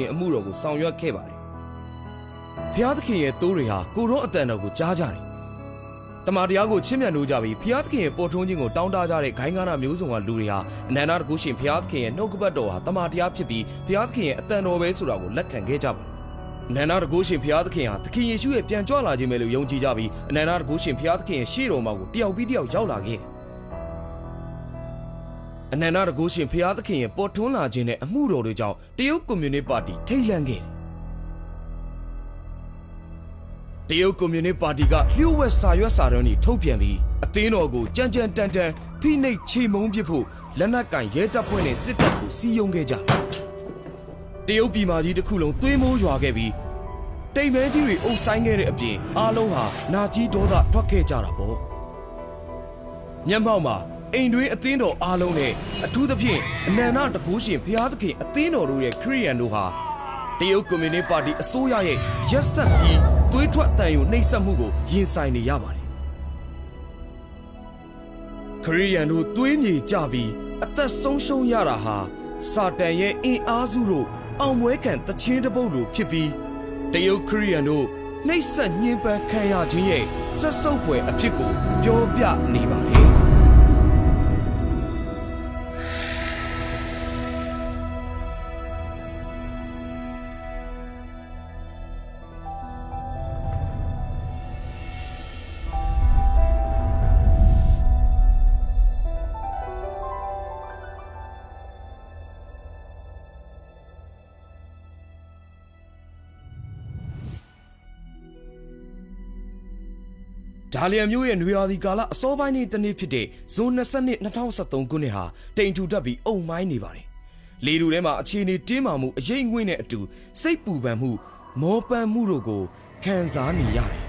အမှုတော်ကိုဆောင်ရွက်ခဲ့ပါတယ်။ဖျားသခင်ရဲ့တိုးတွေဟာကိုရောအတန်တော်ကိုကြားကြတယ်။တမန်တရားကိုချစ်မြတ်လို့ကြပြီးဖျားသခင်ရဲ့ပေါ်ထွန်းခြင်းကိုတောင်းတကြတဲ့ဂိုင်းကားနာမျိုးစုံကလူတွေဟာအနန္တတကုရှင်ဖျားသခင်ရဲ့နှုတ်ကပတ်တော်ဟာတမန်တရားဖြစ်ပြီးဖျားသခင်ရဲ့အတန်တော်ပဲဆိုတာကိုလက်ခံခဲ့ကြပါတယ်။အနန္တတကုရှင်ဖျားသခင်ဟာသခင်ယေရှုရဲ့ပြန်ကြွလာခြင်းပဲလို့ယုံကြည်ကြပြီးအနန္တတကုရှင်ဖျားသခင်ရဲ့ရှေ့တော်မှာကိုတယောက်ပြီးတယောက်ရောက်လာခဲ့တယ်။အနန္တတကုရှင်ဖျားသခင်ရဲ့ပေါ်ထွန်းလာခြင်းနဲ့အမှုတော်တွေကြောင့်တရုတ်ကွန်မြူနစ်ပါတီထိတ်လန့်ခဲ့တယ်။တရုတ်ကွန်မြူနစ်ပါတီကလျှို့ဝှက်စာရွက်စာတမ်းတွေထုတ်ပြန်ပြီးအသင်းတော်ကိုကြမ်းကြမ်းတမ်းတမ်းဖိနှိပ်ချေမှုန်းပစ်ဖို့လက်နက်ကင်ရဲတပ်ဖွဲ့နဲ့စစ်တပ်ကိုစီးရုံးခဲ့ကြတယ်။တရုတ်ပြည်မကြီးတစ်ခုလုံးသွေးမိုးရွာခဲ့ပြီးတိမ်မဲကြီးတွေအုပ်ဆိုင်ခဲ့တဲ့အပြင်အားလုံးဟာနာကြီးဒေါသထွက်ခဲ့ကြတာပေါ့။မျက်မှောက်မှာအိမ်တွင်းအသင်းတော်အားလုံးနဲ့အထူးသဖြင့်အနန္တတကုရှင်ဘုရားသခင်အသင်းတော်တို့ရဲ့ခရစ်ယာန်တို့ဟာတရုတ်ကွန်မြူနစ်ပါတီအစိုးရရဲ့ရက်စက်ပြီးသွေးထွက်တန်ယူနှိပ်စက်မှုကိုရင်ဆိုင်နေရပါတယ်။ခရစ်ယာန်တို့သွေးမြေကျပြီးအသက်ဆုံးရှုံးရတာဟာစာတန်ရဲ့အင်အားစုတို့အောင်ပွဲခံတခြင်းတစ်ပုဒ်လိုဖြစ်ပြီးတရုတ်ခရစ်ယာန်တို့နှိပ်စက်ညှဉ်းပန်းခံရခြင်းရဲ့ဆက်ဆုပ်ဖွယ်အဖြစ်ကိုပြောပြနေပါတယ်။ဒါလီယံမျိုးရဲ့နွေရာသီကာလအစောပိုင်းနေ့တနေ့ဖြစ်တဲ့ဇွန်22 2013ခုနှစ်ဟာတိမ်ထူတက်ပြီးအုံမိုင်းနေပါတယ်။လေတူထဲမှာအခြေအနေတင်းမာမှုအရေးငွေ့နဲ့အတူစိတ်ပူပန်မှုမောပန်းမှုတို့ကိုခံစားနေရတယ်။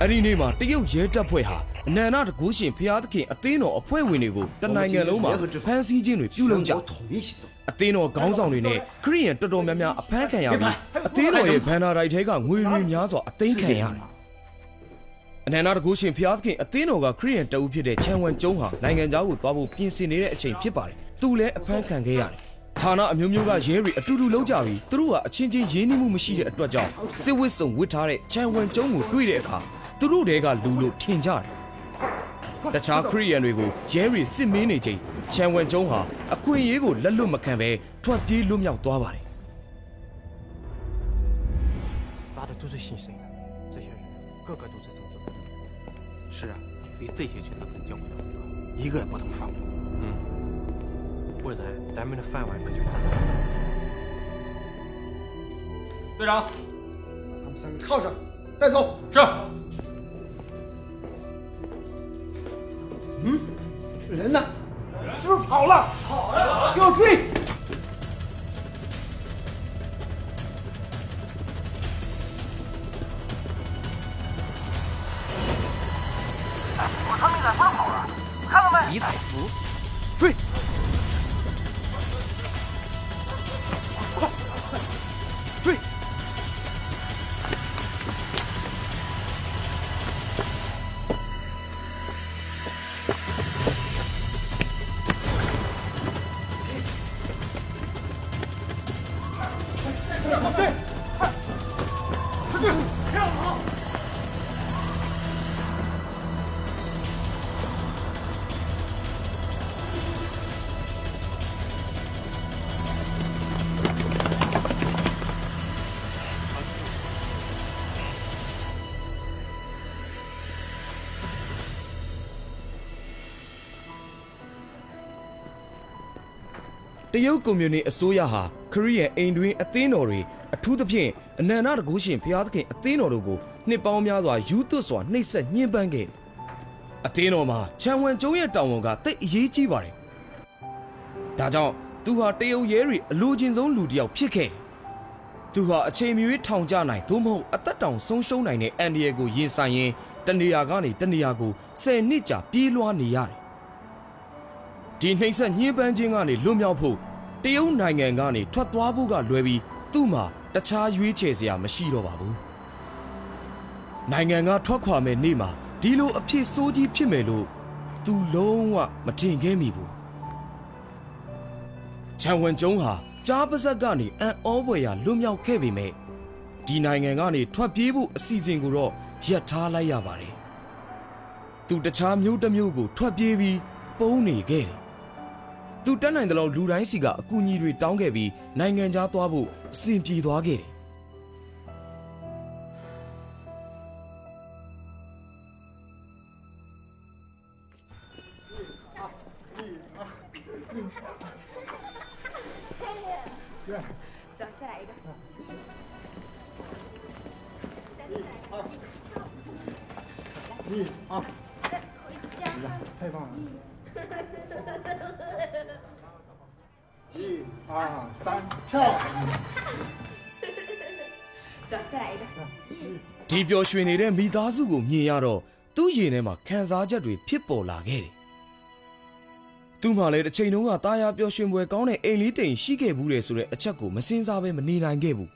အဲ့ဒီနေ့မှာတရုတ်ရဲတပ်ဖွဲ့ဟာအနန္တတကုရှင်ဘုရားသခင်အသင်းတော်အဖွဲ့ဝင်တွေကိုတနိုင်ငံလုံးမှာဖမ်းဆီးခြင်းတွေပြုလုပ်ကြအသင်းတော်ခေါင်းဆောင်တွေနဲ့ခရစ်ယာန်တော်တော်များများအဖမ်းခံရပြီးအသင်းတော်ရဲ့ဘန်နာတိုက်ထဲကငွေရင်းများစွာအသိမ်းခံရတယ်အနန္တတကုရှင်ဘုရားသခင်အသင်းတော်ကခရစ်ယာန်တအုပ်ဖြစ်တဲ့ချန်ဝမ်ကျုံးဟာနိုင်ငံသားကိုသွားဖို့ပြင်ဆင်နေတဲ့အချိန်ဖြစ်ပါတယ်။သူလည်းအဖမ်းခံခဲ့ရတယ်။ဌာနအမျိုးမျိုးကရဲတွေအတူတူလုံးကြပြီးသူတို့ကအချင်းချင်းရင်းနှီးမှုမရှိတဲ့အတွက်ကြောင့်စစ်ဝစ်စုံဝစ်ထားတဲ့ချန်ဝမ်ကျုံးကိုတွေ့တဲ့အခါသူတို့တွေကလူလို့ထင်ကြတယ်။တခြားခရစ်ယာန်တွေကိုရဲတွေစစ်မင်းနေချိန်ချန်ဝမ်ကျုံးဟာအခွင့်အရေးကိုလက်လွတ်မခံဘဲထွက်ပြေးလွတ်မြောက်သွားပါတယ်။发的都是新生源，这些人个个都是正正。是啊，比这些群党分教会的一个也不能放过。不然咱们的饭碗可就真的。队长，把他们三个铐上，带走。是。人呢？是不是跑了？跑了！给我追！我他命在不能跑了，看到没？李彩福，追！快！追！တရုတ်ကွန်မြူနစ်အစိုးရဟာခရစ်ယာန်အိမ်တွင်းအသင်းတော်တွေအထူးသဖြင့်အနန္တတကုရှင်ဘုရားသခင်အသင်းတော်တို့ကိုနှစ်ပေါင်းများစွာယူသွတ်စွာနှိပ်စက်ညှဉ်းပန်းခဲ့တယ်။အသင်းတော်မှာချန်ဝမ်ကျုံးရဲ့တာဝန်ကတိတ်အရေးကြီးပါတယ်။ဒါကြောင့်သူဟာတရုတ်ရဲတွေအလိုချင်ဆုံးလူတစ်ယောက်ဖြစ်ခဲ့တယ်။သူဟာအချိန်မရွေးထောင်ကျနိုင်သို့မဟုတ်အသက်တောင်ဆုံးရှုံးနိုင်တဲ့အန်ဒီယေကိုရင်ဆိုင်ရင်တနေရာကနေတနေရာကို10နှစ်ကြာပြေးလွှားနေရတယ်။ဒီနှိမ့်ဆက်ညှဉ်းပန်းခြင်းကနေလွတ်မြောက်ဖို့တရုတ်နိုင်ငံကနေထွက်သွားဖို့ကလွယ်ပြီးသူ့မှာတခြားရွေးချယ်စရာမရှိတော့ပါဘူး။နိုင်ငံကထွက်ခွာမဲ့နေ့မှာဒီလိုအဖြစ်ဆိုးကြီးဖြစ်မယ်လို့သူလုံးဝမထင်ခဲ့မိဘူး။ချန်ဝမ်ကျုံးဟာ ကြားပါဇက်ကနေအန်ဩဖွယ်ရာလွတ်မြောက်ခဲ့ပေမဲ့ဒီနိုင်ငံကနေထွက်ပြေးဖို့အစီအစဉ်ကိုတော့ရပ်ထားလိုက်ရပါတယ်သူတခြားမျိုးတစ်မျိုးကိုထွက်ပြေးပြီးပုန်းနေခဲ့တယ်သူတက်နိုင်တဲ့လောက်လူတိုင်းစီကအကူအညီတွေတောင်းခဲ့ပြီးနိုင်ငံခြားသွားဖို့အစဉ်ပြေသွားခဲ့တယ်走，再来一个。回家。太棒了。1、2、3，跳。走，再来一个。ဒီပျော်ရွှင်နေတဲ့မိသားစုကိုမြင်ရတော့သူ့ရင်ထဲမှာခံစားချက်တွေဖြစ်ပေါ်လာခဲ့တယ်သူမှလည်းတစ်ချိန်လုံးကတာယာပျော်ရွှင်ပွဲကောင်းတဲ့အိမ်လေးတိမ်ရှိခဲ့ဘူးလေဆိုတဲ့အချက်ကိုမစင်စားဘဲမနေနိုင်ခဲ့ဘူး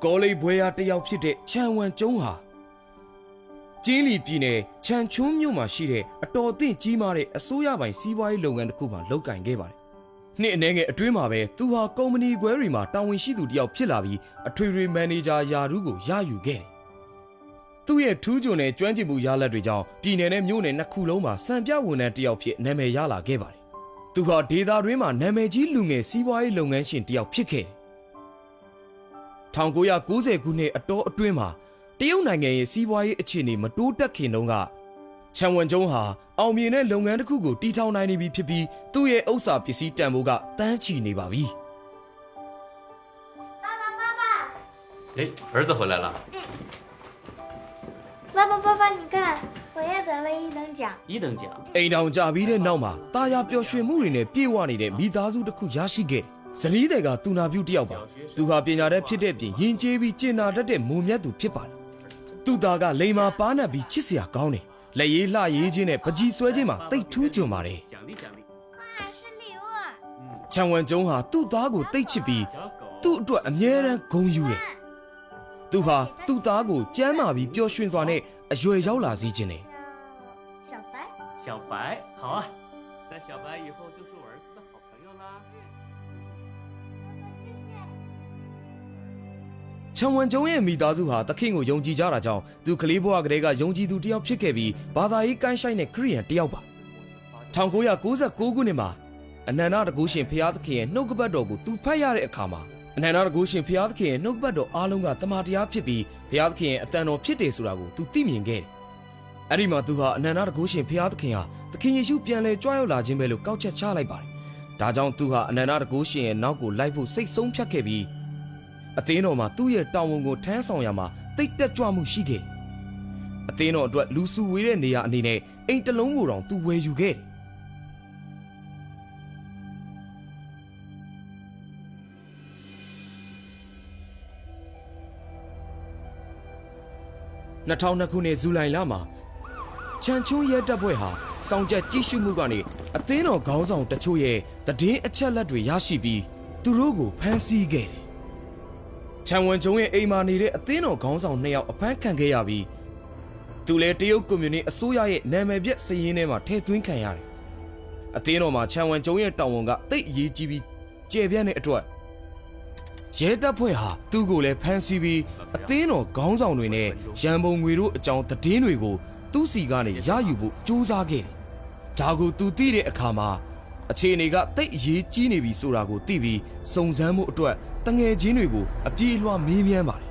ကောလိပ်ဘွဲရတယောက်ဖြစ်တဲ့ချန်ဝမ်ကျုံးဟာကျင်းလီပြည်နယ်ချန်ချွန်းမြို့မှာရှိတဲ့အတော်အသင့်ကြီးမားတဲ့အစိုးရပိုင်စီးပွားရေးလုပ်ငန်းတစ်ခုမှာလုပ်ကင်ခဲ့ပါတယ်နှစ်အနည်းငယ်အတွင်းမှာပဲသူဟာကုမ္ပဏီခွဲတွေမှာတာဝန်ရှိသူတယောက်ဖြစ်လာပြီးအထွေထွေမန်နေဂျာယာထူးကိုရယူခဲ့တယ်။သူ့ရဲ့ထူးချွန်တဲ့ကျွမ်းကျင်မှုရလဒ်တွေကြောင့်ပြည်နယ်နဲ့မြို့နယ်နှစ်ခုလုံးမှာစံပြဝန်ထမ်းတယောက်ဖြစ်နာမည်ရလာခဲ့ပါတယ်။သူဟာဒေသတွင်းမှာနာမည်ကြီးလူငယ်စီးပွားရေးလုပ်ငန်းရှင်တယောက်ဖြစ်ခဲ့တယ်။1990ခုနှစ်အတောအတွင်းမှာတရုတ်နိုင်ငံရဲ့စီးပွားရေးအခြေအနေမတိုးတက်ခင်တုန်းကချန်ဝမ်ကျုံးဟာအောင်မြင်တဲ့လုပ်ငန်းတစ်ခုကိုတီထောင်နိုင်နေပြီဖြစ်ပြီးသူ့ရဲ့ဥစ္စာပစ္စည်းတန်ဖိုးကတန်းချီနေပါပြီ哎，儿子回来了。爸爸，你看，我也得了1等奖。1等奖。အိမ်တောင်ကြပြီးတဲ့နောက်မှာတာယာပျော်ရွှင်မှုတွေနဲ့ပြည့်ဝနေတဲ့မိသားစုတစ်ခုရရှိခဲ့ဇနီးတွေကသူနာပြုတယောက်ပါသူဟာပညာတတ်ဖြစ်တဲ့ပြင်ယဉ်ကျေးပြီးကျင်နာတတ်တဲ့မုံမြတ်သူဖြစ်ပါတယ်သူသားကလိန်မာပါနတ်ပြီးချစ်စရာကောင်းတယ်လက်ရေးလှရေးခြင်းနဲ့ပကြီးဆွဲခြင်းမှာတိတ်ထူးကြွပါတယ်奖励奖励。妈，是礼物。ချန်ဝမ်ကျုံးဟာသူ့သားကိုတိတ်ချစ်ပြီးသူ့အတွက်အမြဲတမ်းဂုဏ်ယူတယ်သူဟာသူ့သားကိုကျမ်းမာပြီးပျော်ရွှင်စွာနဲ့အရွယ်ရောက်လာစေခြင်းနဲ့小白。小白，好啊，那小白以后就是我儿子的好朋友啦。ချန်ဝမ်ကျုံးရဲ့မိသားစုဟာသခင်ကိုယုံကြည်ကြတာကြောင့်သူကလေးဘဝကတည်းကယုံကြည်သူတယောက်ဖြစ်ခဲ့ပြီးဘာသာရေးကိုင်းဆိုင်တဲ့ခရစ်ယာန်တယောက်ပါ1996ခုနှစ်မှာအနန္တတကုရှင်ဖျားသခင်ရဲ့နှုတ်ကပတ်တော်ကိုသူဖတ်ရတဲ့အခါမှာအနန္တတကုရှင်ဖျားသခင်ရဲ့နှုတ်ကပတ်တော်အားလုံးကတမန်တရားဖြစ်ပြီးဖျားသခင်ရဲ့အတန်တော်ဖြစ်တယ်ဆိုတာကိုသူသိမြင်ခဲ့တယ်။အဲ့ဒီမှာသူဟာအနန္တတကုရှင်ဖျားသခင်ဟာသခင်ယေရှုပြန်လဲကြွရောက်လာခြင်းပဲလို့ကောက်ချက်ချလိုက်ပါတယ်။ဒါကြောင့်သူဟာအနန္တတကုရှင်ရဲ့နောက်ကိုလိုက်ဖို့စိတ်ဆုံးဖြတ်ခဲ့ပြီးအသင်းတော်မှာသူ့ရဲ့တာဝန်ကိုထမ်းဆောင်ရမှာတိတ်တက်ကြွမှုရှိခဲ့။အသင်းတော်အတွက်လူစုဝေးတဲ့နေရာအနေနဲ့အိမ်တလုံးကိုတောင်သူဝယ်ယူခဲ့တယ်2002ခုနှစ်ဇူလိုင်လမှာချန်ချွန်းရဲတပ်ဖွဲ့ဟာစောင့်ကြက်ကြည့်ရှုမှုကနေအသင်းတော်ခေါင်းဆောင်တချို့ရဲ့သတင်းအချက်အလက်တွေရရှိပြီးသူတို့ကိုဖမ်းဆီးခဲ့တယ်။ချန်ဝမ်ကျုံရဲ့အိမ်မှာနေတဲ့အသင်းတော်ခေါင်းဆောင်2ယောက်အဖမ်းခံခဲ့ရပြီးသူလည်းတရုတ်ကွန်မြူနတီအစိုးရရဲ့နာမည်ပြက်စည်ရင်းထဲမှာထည့်သွင်းခံရတယ်။အသင်းတော်မှာချန်ဝမ်ကျုံရဲ့တာဝန်ကတိတ်အရေးကြီးပြီးကျေပြန့်တဲ့အတွက်ရဲတပ်ဖွဲ့ဟာသူ့ကိုလည်းဖမ်းဆီးပြီးအသင်းတော်ခေါင်းဆောင်တွေနဲ့ရန်ပုံငွေတို့အကြောင်းသတင်းတွေကိုသူ့စီကနေရယူဖို့ကြိုးစားခဲ့တယ်။ဒါကိုသူသိတဲ့အခါမှာအခြေအနေကတိတ်အရေးကြီးနေပြီဆိုတာကိုသိပြီးစုံစမ်းမှုအတွက်တငယ်ချင်းတွေကိုအပြေးအလွှားမေးမြန်းပါတယ်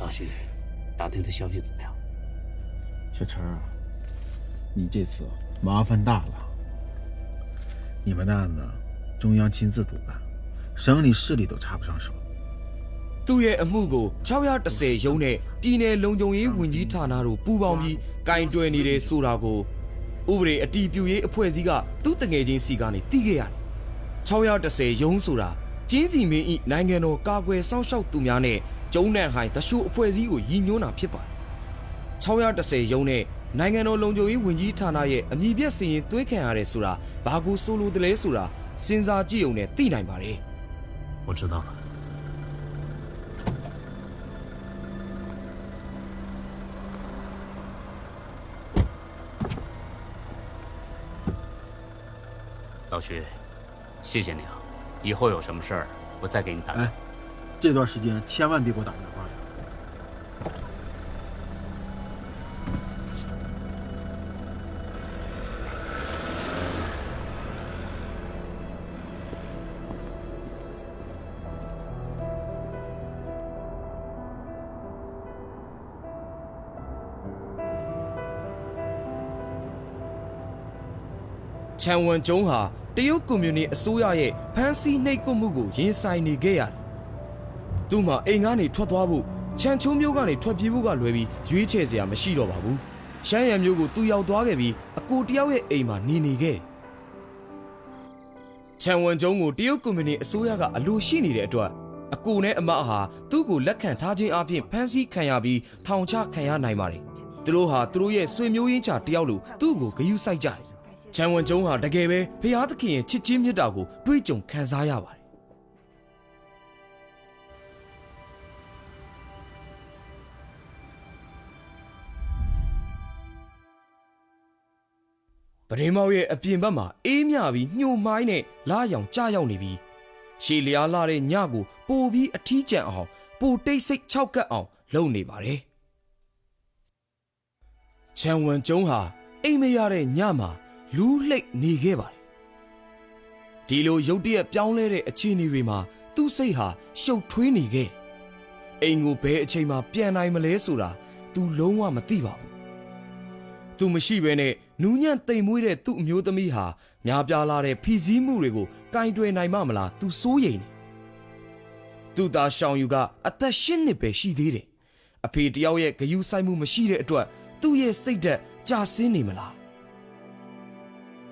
老徐，打听的消息怎么样？小陈啊，你这次麻烦大了。你们的案子中央亲自督办，省里市里都插不上手。သူ့ရဲ့အမှုကို610ရုံးနဲ့ပြည်내လုံခြုံရေးဝန်ကြီးဌာနတို့ပူးပေါင်းပြီးကင်တွယ်နေတယ်ဆိုတာကိုဥပဒေအတည်ပြုရေးအဖွဲ့အစည်းကသူ့တငယ်ချင်းစီကနေသိခဲ့ရတယ်။610ရုံးဆိုတာကျင်းစီမင်းဤနိုင်ငံတော်ကာကွယ်စောင့်ရှောက်သူများနဲ့ကျုံးနံဟိုင်တရှို့အဖွဲ့အစည်းကိုရည်ညွှန်းတာဖြစ်ပါတယ် 610ရုံးနဲ့နိုင်ငံတော်လုံခြုံရေးဝန်ကြီးဌာနရဲ့အမည်ပြည့်စီရင်သွင်းခံရတယ်ဆိုတာဘာကိုဆိုလိုတယ်လဲဆိုတာစဉ်းစားကြည့်ုံနဲ့သိနိုင်ပါတယ်我知道了。老徐，谢谢你啊！以后有什么事儿，我再给你打。哎，这段时间千万别给我打电话呀。ချန်ဝမ်ကျုံဟာတရုတ်ကွန်မြူနတီအစိုးရရဲ့ဖမ်းဆီးနှိပ်ကွပ်မှုကိုရင်ဆိုင်နေခဲ့ရတယ်။သူ့မှာအိမ်ကနေထွက်သွားဖို့ချန်ချုံးမျိုးကနေထွက်ပြေးဖို့ကလွယ်ပြီးရွေးချယ်စရာမရှိတော့ပါဘူး။ရှမ်းရံမျိုးကိုသူရောက်သွားခဲ့ပြီးအကိုတယောက်ရဲ့အိမ်မှာနေခဲ့တယ်။ချန်ဝမ်ကျုံကိုတရုတ်ကွန်မြူနတီအစိုးရကအလိုရှိနေတဲ့အတွက်အကိုနဲ့အမဟာသူ့ကိုလက်ခံထားခြင်းအပြင်ဖမ်းဆီးခံရပြီးထောင်ချခံရနိုင်ပါတယ်။သူတို့ဟာသူတို့ရဲ့ဆွေမျိုးရင်းချတယောက်လိုသူ့ကိုဂရုစိုက်ကြတယ်ချန်ဝမ်ကျုံဟာတကယ်ပဲဖျားသခင်ရဲ့ချစ်ချင်းမြတ်တာကိုတွေးကြုံခံစားရပါတယ်ပရင်းမောက်ရဲ့အပြင်ဘက်မှာအေးမြပြီးညှို့မိုင်းနဲ့လားရောင်ကြားရောက်နေပြီးရှည်လျားလာတဲ့ညကိုပိုပြီးအထီးကျန်အောင်ပိုတိတ်ဆိတ်ခြောက်ကပ်အောင်လုပ်နေပါတယ်ချန်ဝမ်ကျုံဟာအိမ်မရတဲ့ညမှာလူးလှိတ်နေခဲ့ပါတယ်ဒီလိုရုတ်တရက်ပြောင်းလဲတဲ့အခြေအနေတွေမှာသူ့စိတ်ဟာရှုပ်ထွေးနေခဲ့အိမ်ကိုဘယ်အချိန်မှပြန်နိုင်မလဲဆိုတာသူလုံးဝမသိပါဘူးသူမရှိဘဲနဲ့နူးညံ့တိမ်မွေးတဲ့သူ့အမျိုးသမီးဟာများပြားလာတဲ့ဖီစည်းမှုတွေကိုကင်တွယ်နိုင်မှမလားသူစိုးရိမ်နေသူ့သားရှောင်ယူကအသက်10နှစ်ပဲရှိသေးတယ်အဖေတယောက်ရဲ့ဂရုစိုက်မှုမရှိတဲ့အတွက်သူ့ရဲ့စိတ်ဓာတ်ကျဆင်းနေမလား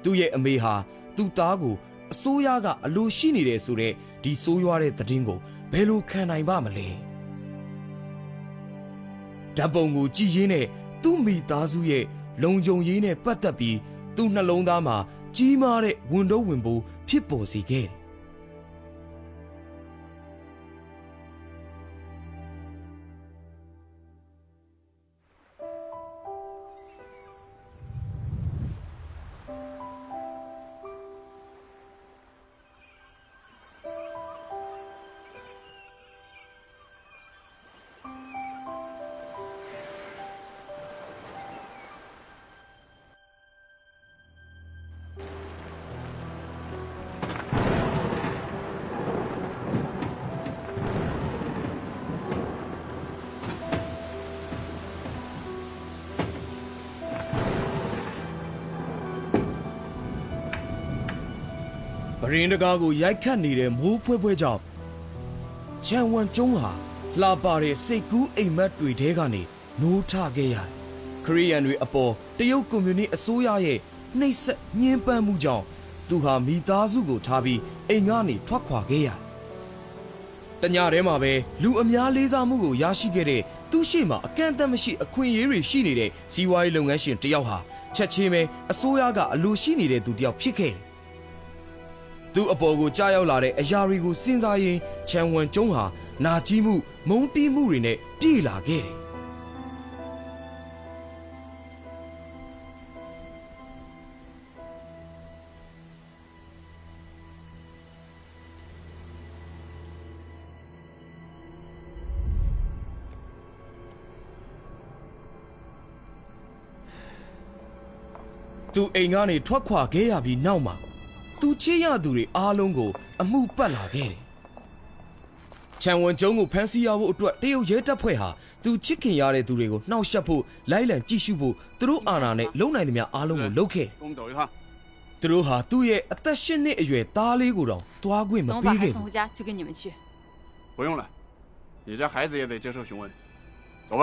သူ့ရဲ့အမေဟာသူ့သားကိုအစိုးရကအလိုရှိနေတယ်ဆိုတဲ့ဒီဆိုးရွားတဲ့သတင်းကိုဘယ်လိုခံနိုင်ပါမလဲဓာတ်ပုံကိုကြည့်ရင်းနဲ့သူ့မိသားစုရဲ့လုံခြုံရေးနဲ့ပတ်သက်ပြီးသူ့နှလုံးသားမှာကြီးမားတဲ့ဝန်တော့ဝန်ပိုးဖြစ်ပေါ်စေခဲ့တယ်ပရင်းတကားကိုရိုက်ခတ်နေတဲ့မိုးဖွဲဖွဲကြောင့်ချန်ဝမ်ကျုံးဟာလှပတဲ့စိတ်ကူးအိမ်မက်တွေထဲကနေနိုးထခဲ့ရတယ်ခရီးရန်တွေအပေါ်တရုတ်ကွန်မြူနတီအစိုးရရဲ့နှိပ်စက်ညှဉ်းပန်းမှုကြောင့်သူဟာမိသားစုကိုထားပြီးအိမ်ကနေထွက်ခွာခဲ့ရတယ်တညထဲမှာပဲလူအများလေးစားမှုကိုရရှိခဲ့တဲ့သူ့ရှိမှအကန့်အသတ်မရှိအခွင့်အရေးတွေရှိနေတဲ့စီးပွားရေးလုပ်ငန်းရှင်တယောက်ဟာချက်ချင်းပဲအစိုးရကအလိုရှိနေတဲ့သူတယောက်ဖြစ်ခဲ့တယ်သူအပေါ်ကိုကြားရောက်လာတဲ့အရာတွေကိုစဉ်းစားရင်းချန်ဝမ်ကျုံးဟာနာကြီးမှုမုန်းတီးမှုတွေနဲ့ပြေးလာခဲ့တယ်သူအိမ်ကနေထွက်ခွာခဲ့ရပြီးနောက်မှာသူချစ်ရသူတွေအားလုံးကိုအမှုပတ်လာခဲ့တယ်ချန်ဝမ်ကျုံးကိုဖမ်းဆီးရဖို့အတွက်တရုတ်ရဲတပ်ဖွဲ့ဟာသူချစ်ခင်ရတဲ့သူတွေကိုနှောက်ယှက်ဖို့လိုက်လံကြည့်ရှုဖို့သူတို့အာဏာနဲ့လုံနိုင်သမျှအားလုံးကိုလုပ်ခဲ့သူတို့ဟာသူ့ရဲ့အသက်10နှစ်အရွယ်သားလေးကိုတော့တွားခွင့်မပေးခဲ့ဘူး不用了你这孩子也得接受询问走吧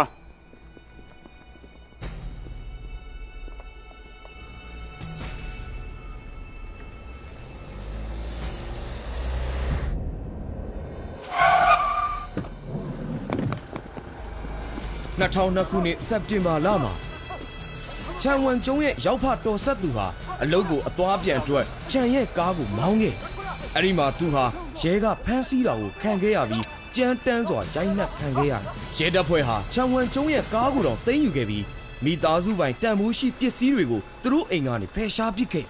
2002ခုနှစ်စက်တင်ဘာလမှာချန်ဝမ်ကျုံရဲ့ရောက်ဖတော်ဆက်သူဟာအလုပ်ကိုအသွားပြန်အတွက်ချန်ရဲ့ကားကိုမောင်းခဲ့အဲ့ဒီမှာသူဟာရဲကဖမ်းဆီးတာကိုခံခဲ့ရပြီးကြမ်းတမ်းစွာရိုက်နှက်ခံခဲ့ရတယ်ရဲတပ်ဖွဲ့ဟာချန်ဝမ်ကျုံရဲ့ကားကိုတော့သိမ်းယူခဲ့ပြီးမိသားစုပိုင်တန်ဖိုးရှိပစ္စည်းတွေကိုသူတို့အိမ်ကနေဖယ်ရှားပစ်ခဲ့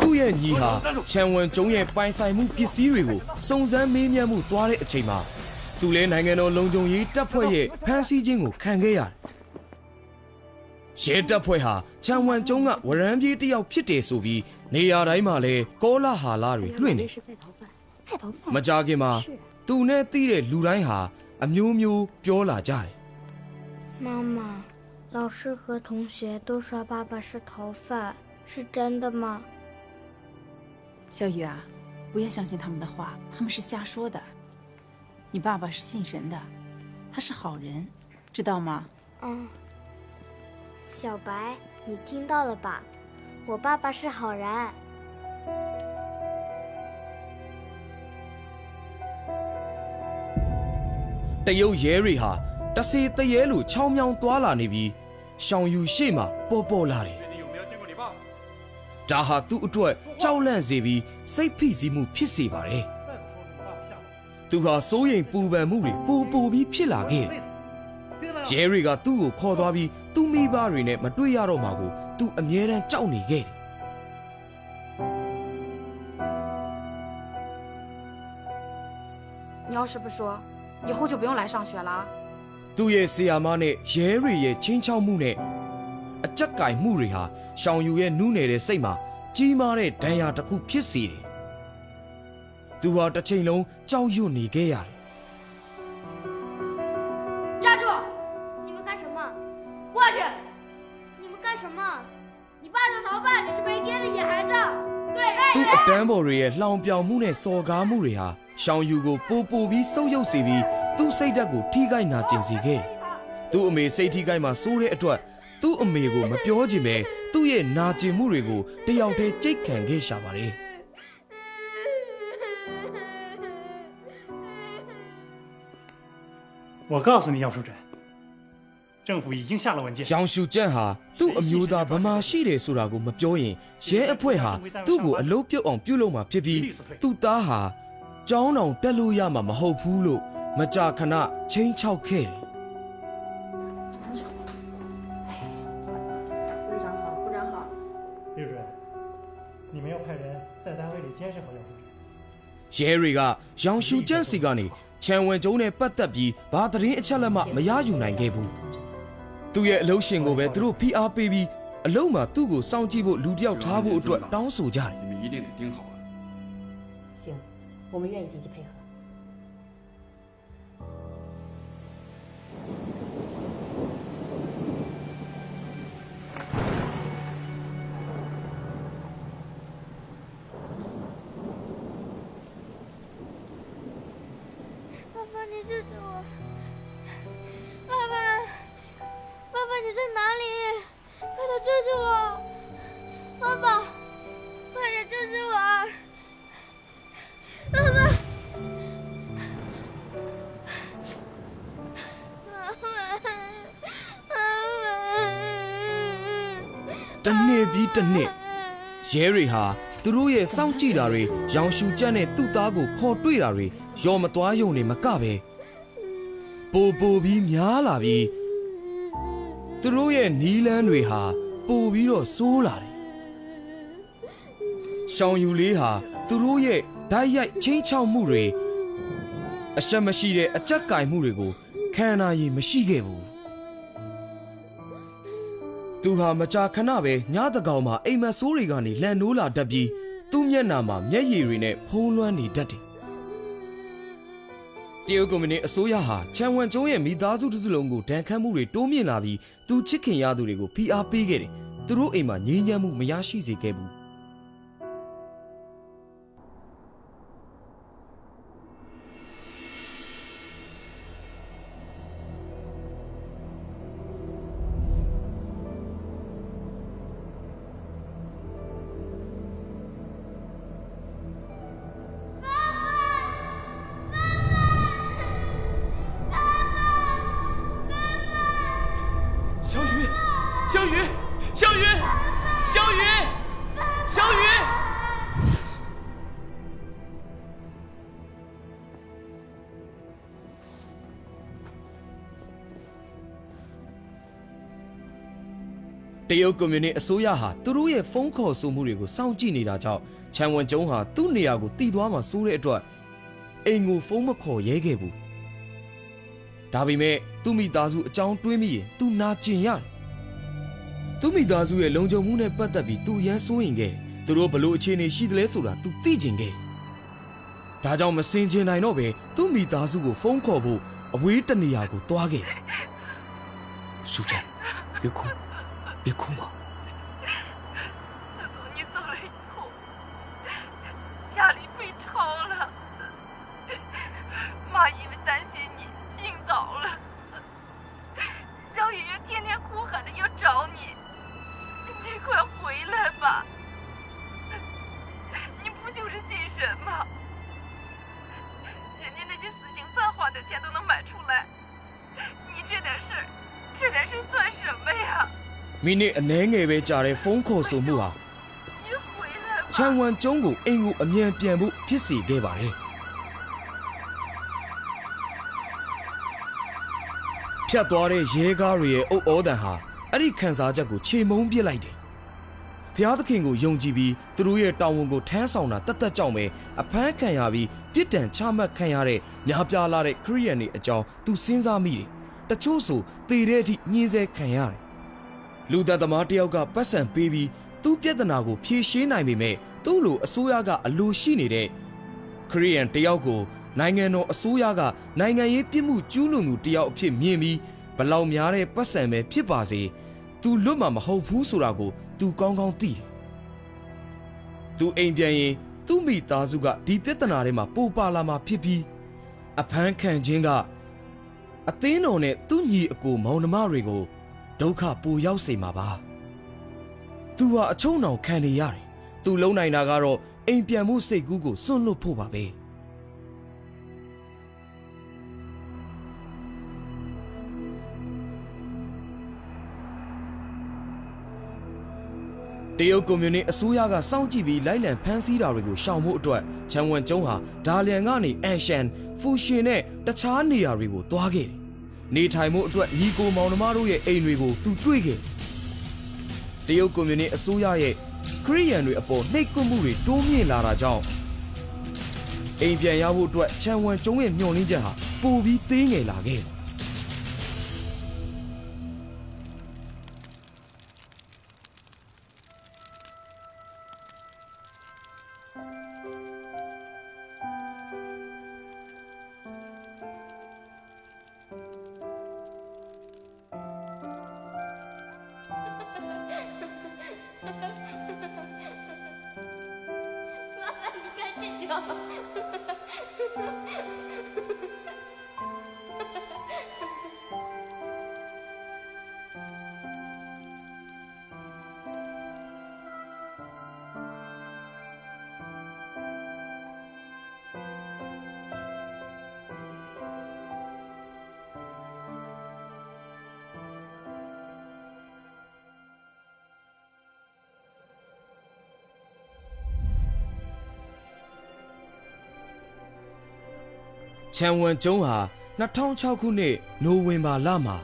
သူ့ရဲ့ညီဟာချန်ဝမ်ကျုံရဲ့ပိုင်ဆိုင်မှုပစ္စည်းတွေကိုစုံစမ်းမေးမြန်းမှုသွားတဲ့အချိန်မှာသူလည်းနိုင်ငံတော်လုံခြုံရေးတပ်ဖွဲ့ရဲ့ဖမ်းဆီးခြင်းကိုခံခဲ့ရတယ်။ရဲတပ်ဖွဲ့ဟာချန်ဝမ်ကျုံကဝရမ်းပြေးတစ်ယောက်ဖြစ်တယ်ဆိုပြီးနေရာတိုင်းမှာလည်းကောလာဟာလာတွေလွှင့်နေ။မကြခင်မှာသူနဲ့သိတဲ့လူတိုင်းဟာအမျိုးမျိုးပြောလာကြတယ်妈妈，老师和同学都说爸爸是逃犯，是真的吗？小雨啊，不要相信他们的话，他们是瞎说的。你爸爸是信神的，他是好人，知道吗？嗯。小白，你听到了吧？我爸爸是好人。တရုတ်ရဲတွေဟာတစေတရဲလိုချောင်းမြောင်းသွားလာနေပြီးရှောင်ယူရှေ့မှာပေါ်လာတယ်။ဒါဟာသူ့အတွက်ကြောက်လန့်စေပြီးစိတ်ဖိစီးမှုဖြစ်စေပါတယ်။သူဟာစိုးရိမ်ပူပန်မှုတွေပိုပြီးဖြစ်လာခဲ့တယ်။ရဲတွေကသူ့ကိုခေါ်သွားပြီးသူ့မိဘတွေနဲ့မတွေ့ရတော့မှကိုသူအမြဲတမ်းကြောက်နေခဲ့တယ်你要是不说，以后就不用来上学了。သူ့ရဲ့ဆရာမနဲ့ရဲတွေရဲ့ချင်းချောက်မှုနဲ့အကြက်ကင်မှုတွေဟာရှောင်ယူရဲ့နူးနယ်တဲ့စိတ်မှာကြီးမားတဲ့ဒဏ်ရာတစ်ခုဖြစ်စေတယ်။သူဟာတစ်ချိန်လုံးကြောက်ရွံ့နေခဲ့ရတယ်站住！你们干什么？过去！你们干什么？你爸是逃犯，你是没爹的野孩子。对。သူအတန်းပေါ်တွေရဲ့လှောင်ပြောင်မှုနဲ့စော်ကားမှုတွေဟာရှောင်ယူကိုပိုပြီးဆုပ်ယုပ်စေပြီးသူ့စိတ်ဓာတ်ကိုထိခိုက်နာကျင်စေခဲ့။သူ့အမေစိတ်ထိခိုက်မှဆိုးတဲ့အတွက်သူ့အမေကိုမပြောချင်ပဲသူ့ရဲ့နာကျင်မှုတွေကိုတယောက်တည်းကြိတ်ခံခဲ့ရှာပါတယ်။我告诉你，杨淑珍，政府已经下了文件。ရောင်ရှူကျန့်ဟာသူ့အမျိုးသားဗမာရှိတယ်ဆိုတာကိုမပြောရင်ရဲအဖွဲ့ဟာသူ့ကိုအလုပ်ပြုတ်အောင်ပြုတ်လုပ်မှာဖြစ်ပြီးသူ့သားဟာကျောင်းတော်တက်လို့ရမှာမဟုတ်ဘူးလို့မကြာခဏချင်းချောက်ခဲ့တယ်部长好，部长好。刘主任，你们要派人在单位里监视好杨淑珍。ရဲတွေကရောင်ရှူကျန့်စီကနေချန်ဝမ်ကျုံနဲ့ပတ်သက်ပြီးဘာသတင်းအချက်လက်မှမရယူနိုင်ခဲ့ဘူး။သူ့ရဲ့အလုပ်ရှင်ကိုပဲသူတို့ဖိအားပေးပြီးအလုပ်မှာသူ့ကိုစောင့်ကြည့်ဖို့လူတစ်ယောက်ထားဖို့အတွက်တောင်းဆိုကြတယ်你们一定得盯好了。行，我们愿意积极配合。爸爸，你救救我！爸爸，爸爸你在哪里？快点救救我！爸爸，快点救救我！爸爸，တနေ့ပြီးတနေ့ရဲတွေဟာသူတို့ရဲ့စောင့်ကြည့်တာတွေရောင်ရှူကျန့်နဲ့သူ့သားကိုခေါ်တွေ့တာတွေရောမသွားယုံနေမကပဲပိုပြီးများလာပြီးသူတို့ရဲ့နီးလန်းတွေဟာပိုပြီးတော့ဆိုးလာတယ်ရှောင်ယူလေးဟာသူတို့ရဲ့ဓာတ်ရိုက်ချင်းချောက်မှုတွေအရှက်မရှိတဲ့အကြက်ကင်မှုတွေကိုခံနာရည်မရှိခဲ့ဘူးသူဟာမကြာခဏပဲညတကောင်မှာအိမ်မက်ဆိုးတွေကနေလန်နိုးလာတတ်ပြီးသူ့မျက်နှာမှာမျက်ရည်တွေနဲ့ဖုံးလွှမ်းနေတတ်တယ်တရုတ်ကွန်မြူနစ်အစိုးရဟာချန်ဝမ်ကျုံရဲ့မိသားစုတစ်စုလုံးကိုဒဏ်ခတ်မှုတွေတိုးမြင့်လာပြီးသူချစ်ခင်ရသူတွေကိုဖိအားပေးခဲ့တယ်သူတို့အိမ်မှာငြိမ်းချမ်းမှုမရရှိစေခဲ့ဘူး小雨，小雨。တရုတ်ကွန်မြူနစ်အစိုးရဟာသူတို့ရဲ့ဖုန်းခေါ်ဆိုမှုတွေကိုစောင့်ကြည့်နေတာကြောင့်ချန်ဝမ်ကျုံဟာသူ့နေရာကိုတည်သွားမှစိုးတဲ့အတွက်အိမ်ကိုဖုန်းမခေါ်ရဲခဲ့ဘူးဒါပေမဲ့သူ့မိသားစုအကြောင်းတွေးမိရင်သူနာကျင်ရတယ်သူ့မိသားစုရဲ့လုံခြုံမှုနဲ့ပတ်သက်ပြီးသူရမ်းစိုးရင်ခဲ့တယ်သူတို့ဘလို့အခြေအနေရှိသလဲဆိုတာသူသိကျင်ခဲ့ဒါကြောင့်မစင်ကျင်နိုင်တော့ပဲသူ့မိသားစုကိုဖုန်းခေါ်ဖို့အဝေးတနေရာကိုသွားခဲ့淑珍，别哭，别哭嘛。自从你走了以后，家里被抄了，妈因为担心你病倒了，小雨也天天哭喊着要找你，你快回来吧！你不就是信神吗？人家那些死刑犯花的钱都能买出来，你这点事算什么呀？မိနစ်အနည်းငယ်ပဲကြာတဲ့ဖုန်းခေါ်ဆိုမှုဟာချန်ဝမ်ကျုံကိုအိမ်ကိုအမြန်ပြန်ဖို့ဖြစ်စေခဲ့ပါတယ်ဖြတ်သွားတဲ့ရဲကားတွေရဲ့အုပ်အော်တန်ဟာအဲ့ဒီခံစားချက်ကိုခြေမုံပစ်လိုက်တယ်ဘုရားသခင်ကိုယုံကြည်ပြီးသူတို့ရဲ့တာဝန်ကိုထမ်းဆောင်တာတတ်ကြောင့်ပဲအဖမ်းခံရပြီးပြစ်ဒဏ်ချမှတ်ခံရတဲ့များပြားလာတဲ့ခရီးယန်တွေအကြောင်းသူစဉ်းစားမိတယ်တချို့ဆိုတည်တဲ့အထိညှင်းဆဲခံရတယ်လူသက်သမားတယောက်ကပတ်စံပေးပြီးသူ့ပြဿနာကိုဖြေရှင်းနိုင်ပေမဲ့သူ့လိုအစိုးရကအလိုရှိနေတဲ့ခရီးယန်တယောက်ကိုနိုင်ငံတော်အစိုးရကနိုင်ငံရေးပြစ်မှုကျူးလွန်သူတယောက်အဖြစ်မြင်ပြီးဘလောက်များတဲ့ပတ်စံပဲဖြစ်ပါစေသူလွတ်မှာမဟုတ်ဘူးဆိုတာကိုသူကောင်းကောင်းသိတယ်သူအိမ်ပြန်ရင်သူ့မိသားစုကဒီပြဿနာတွေမှာပိုပါလာမှာဖြစ်ပြီးအဖမ်းခံခြင်းကအသင်းတော်နဲ့သူ့ညီအကိုမောင်နှမတွေကိုဒုက္ခပိုရောက်စေမှာပါသူဟာအချုံအောင်ခံနေရတယ်သူလုံနိုင်တာကတော့အိမ်ပြန်မှုစိတ်ကူးကိုစွန့်လွတ်ဖို့ပါပဲတရုတ်ကွန်မြူနစ်အစိုးရကစောင့်ကြည့်ပြီးလိုက်လံဖမ်းဆီးတာတွေကိုရှောင်ဖို့အတွက်ချန်ဝမ်ကျုံဟာဒါလျန်ကနေအန်ရှန်ဖူရှင်နဲ့တခြားနေရာတွေကိုသွားခဲ့တယ်နေထိုင်မှုအတွက်ညီကိုမောင်နှမတို့ရဲ့အိမ်တွေကိုသူတွေ့ခဲ့တရုတ်ကွန်မြူနစ်အစိုးရရဲ့ခရီးယန်တွေအပေါ်နှိပ်ကွပ်မှုတွေတိုးမြင့်လာတာကြောင့်အိမ်ပြန်ရဖို့အတွက်ချန်ဝမ်ကျုံရဲ့မျှော်လင့်ချက်ဟာပိုပြီးသေးငယ်လာခဲ့ချန်ဝမ်ကျုံဟာ2006ခုနှစ်နိုဝင်ဘာလမှာ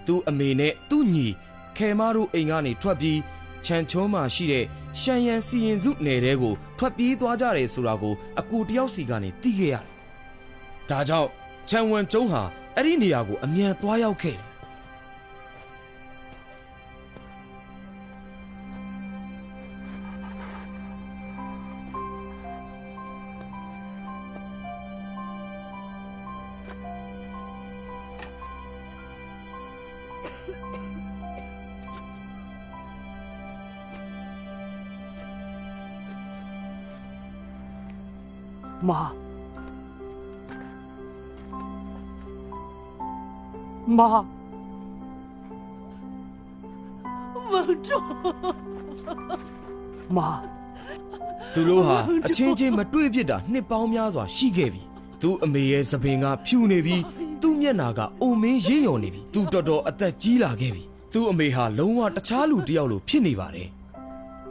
သူ့အမေနဲ့သူ့ညီခဲမားတို့အိမ်ကနေထွက်ပြီးချန်ချုံးမှာရှိတဲ့ရှန်ယန်စီရင်စုနယ်တဲကိုထွက်ပြေးသွားကြတယ်ဆိုတာကိုအကူတယောက်စီကနေသိခဲ့ရတယ်။ဒါကြောင့်ချန်ဝမ်ကျုံဟာအဲ့ဒီနေရာကိုအမြန်သွားရောက်ခဲ့တယ်妈，妈，文忠，妈，သူတို့ဟာအချင်းချင်းမတွေ့ဖြစ်တာနှစ်ပေါင်းများစွာရှိခဲ့ပြီသူအမေရဲ့သပင်ကဖြူနေပြီးသူ့မျက်နာကအိုမင်းရင်းယုံနေပြီသူတော်တော်အသက်ကြီးလာခဲ့ပြီသူ့အမေဟာလုံးဝတခြားလူတစ်ယောက်လိုဖြစ်နေပါတယ်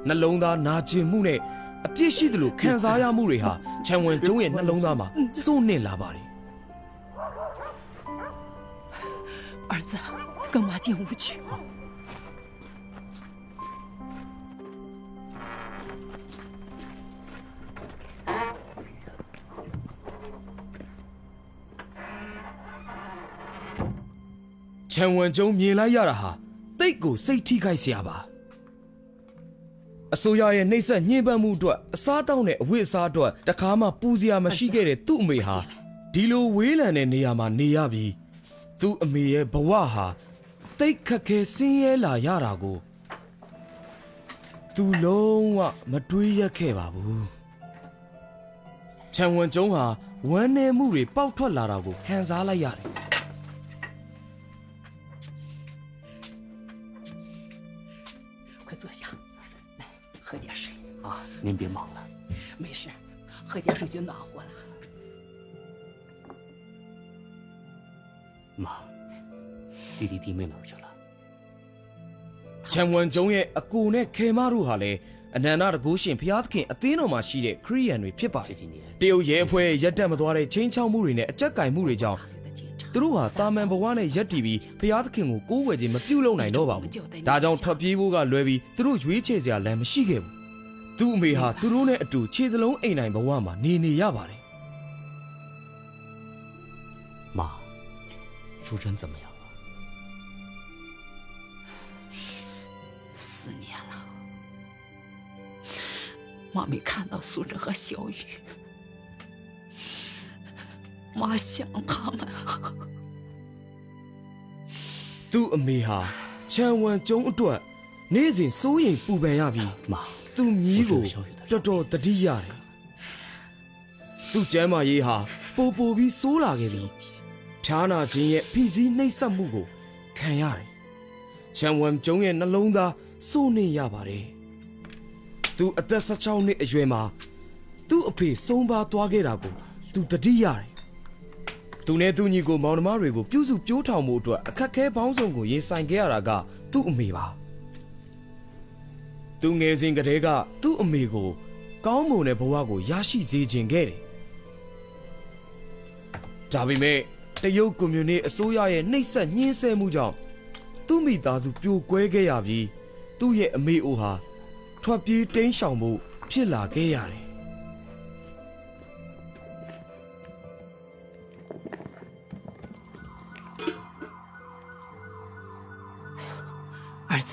နှလုံးသားနာကျင်မှုနဲ့အပြစ်ရှိသလိုခံစားရမှုတွေဟာချန်ဝမ်ကျုံရဲ့နှလုံးသားမှာစိုးနစ်လာပါတယ် 儿子，跟妈进屋去。 ချန်ဝမ်ကျုံမြင်လိုက်ရတာဟာတိတ်ကိုစိတ်ထိခိုက်စရာပါအစိုးရရဲ့နှိပ်စက်ညှဉ်းပန်းမှုအတွက်အစားတောင်းတဲ့အဝတ်အစားအတွက်တခါမှပူစရာမရှိခဲ့တဲ့သူ့အမေဟာဒီလိုဝေးလံတဲ့နေရာမှာနေရပြီးသူ့အမေရဲ့ဘဝဟာတိတ်ခက်ခဲဆင်းရဲလာရတာကိုသူလုံးဝမတွေးရခဲ့ပါဘူးချန်ဝမ်ကျုံဟာဝမ်းနည်းမှုတွေပေါက်ထွက်လာတာကိုခံစားလိုက်ရတယ် 快坐下，来喝点水啊。您别忙了，没事，喝点水就暖和了。妈，弟弟弟妹哪儿去了？ ချန်ဝမ်ကျုံရဲ့အကိုနဲ့ခေမတို့ဟာလည်းအနန္တတကူရှင်ဖျားသခင်အသင်းတော်မှာရှိတဲ့ခရိယန်တွေဖြစ်ပါတယ်တရုတ်ရဲအဖွဲ့ရက်တက်မသွားတဲ့ချင်းချောက်မှုတွေနဲ့အကြက်ကင်မှုတွေကြောင့်သူတို့ဟာတာမန်ဘဝနဲ့ရက်တီပြီးဖျားသခင်ကိုကိုးကွယ်ခြင်းမပြုလုပ်နိုင်တော့ပါဘူးဒါကြောင့်ထွက်ပြေးဖို့ကလွယ်ပြီးသူတို့ရွေးချယ်စရာလမ်းမရှိခဲ့ဘူးသူ့အမေဟာသူတို့နဲ့အတူခြေသလုံးအိမ်နိုင်ဘဝမှာနေရပါတယ် 妈，淑珍怎么样了4年了，妈没看到苏珍和小雨，妈想他们。 သူ့အမေဟာချန်ဝမ်ကျုံအတွက်နေ့စဉ်စိုးရိမ်ပူပန်ရပြီး 妈， သူ့မြီးကိုတော်တော်တတိရတယ်သူ့ကျမ်းမာရေးဟာပိုပြီးဆိုးလာခဲ့ပြီးဖြားနာခြင်းရဲ့ဖိစီးနှိပ်စက်မှုကိုခံရတယ်ချန်ဝမ်ကျုံရဲ့နှလုံးသားစိုးနေရပါတယ်သူအသက်16နှစ်အရွယ်မှာသူ့အဖေဆုံးပါသွားခဲ့တာကိုသူတတိရတယ်သူနဲ့သူညီကိုမောင်နှမတွေကိုပြုစုပြိုးထောင်မှုအတွက်အခက်ခဲပေါင်းစုံကိုရင်ဆိုင်ခဲ့ရတာကသူ့အမေပါသူငယ်စဉ်ကတည်းကသူ့အမေကိုကောင်းမွန်တဲ့ဘဝကိုရရှိစေခြင်းခဲ့တယ်ဒါပေမဲ့တရုတ်ကွန်မြူနစ်အစိုးရရဲ့နှိပ်စက်ညှဉ်းဆဲမှုကြောင့်သူ့မိသားစုပြိုကွဲခဲ့ရပြီးသူ့ရဲ့အမေအိုဟာထွက်ပြေးတိမ်းရှောင်ဖို့ဖြစ်လာခဲ့ရတယ် 儿子，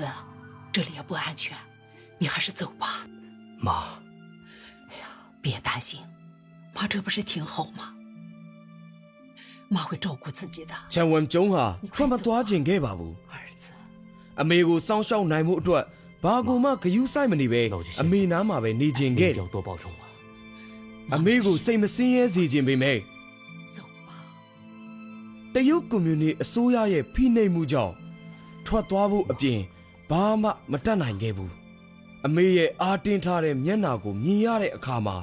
这里也不安全，你还是走吧。妈，别担心，妈这不是挺好吗？妈会照顾自己的。 ချန်ဝမ်ကျုံဟာထွက်မသွားခြင်းခဲ့ပါဘူးအမေကိုစောင့်ရှောက်နိုင်မှုအတွက်ဘာကိုမှဂရုစိုက်မနေပဲအမေနားမှာပဲနေခြင်းခဲ့တယ် 要多保重啊。 အမေကိုစိတ်မစင်းရဲစေခြင်းပေမဲ့တရုတ်ကွန်မြူနစ်အစိုးရရဲ့ဖိနှိပ်မှုကြောင့်ထွက်သွားဖို့အပြင်ဘာမှမတတ်နိုင်ခဲ့ဘူးအမေရဲ့အားတင်းထားတဲ့မျက်နှာကိုမြင်ရတဲ့အခါမှာ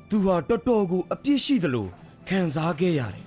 သူဟာတော်တော်ကိုအပြစ်ရှိသလိုခံစားခဲ့ရတယ်